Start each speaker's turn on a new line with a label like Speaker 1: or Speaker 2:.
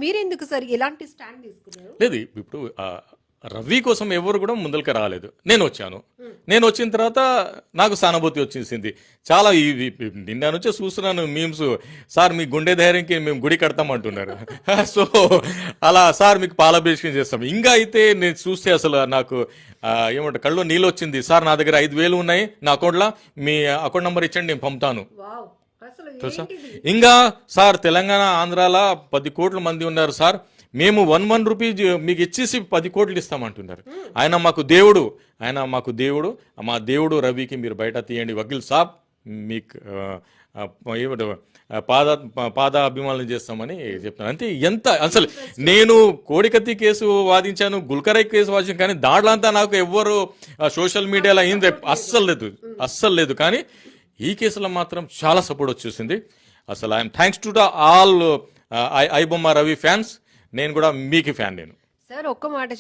Speaker 1: మీరెందుకు సార్ ఇలాంటి స్టాండ్ తీసుకున్నారు?
Speaker 2: లేదు ఇప్పుడు రవి కోసం ఎవరు కూడా ముందరికి రాలేదు. నేను వచ్చాను. నేను వచ్చిన తర్వాత నాకు సానుభూతి వచ్చేసింది. చాలా నిన్న నుంచే చూస్తున్నాను మీమ్స్, సార్ మీ గుండె ధైర్యంకి మేము గుడి కడతామంటున్నారు. సో అలా సార్ మీకు పాలాభిషేకం చేస్తాం. ఇంకా అయితే నేను చూస్తే అసలు నాకు ఏమంటారు కళ్ళు నీళ్ళు వచ్చింది. సార్ నా దగ్గర 5,000 ఉన్నాయి నా అకౌంట్లో, మీ అకౌంట్ నెంబర్ ఇచ్చండి నేను పంపుతాను.
Speaker 1: వావ్! అసలు
Speaker 2: తెలుసా?
Speaker 1: ఏంటిది?
Speaker 2: ఇంకా సార్ తెలంగాణ ఆంధ్రాలో 10 కోట్ల మంది ఉన్నారు సార్, మేము 1 రూపీ మీకు ఇచ్చేసి 10 కోట్లు ఇస్తామంటున్నారు. ఆయన మాకు దేవుడు, మా దేవుడు రవికి మీరు బయట తీయండి వకీల్ సాబ్, మీకు ఏమిటో పాద అభిమానులు చేస్తామని చెప్తాను. అంతే. ఎంత అసలు నేను కోడికత్తి కేసు వాదించాను, గుల్కరై కేసు వాదించాను, కానీ దాంట్లో అంతా నాకు ఎవ్వరు సోషల్ మీడియాలో అయింది అస్సలు లేదు. కానీ ఈ కేసులో మాత్రం చాలా సపోర్ట్ వచ్చేసింది. అసలు I'm thanks to the all iBomma Ravi fans. నేను కూడా మీకు ఫ్యాన్. నేను
Speaker 1: సార్ ఒక్క మాట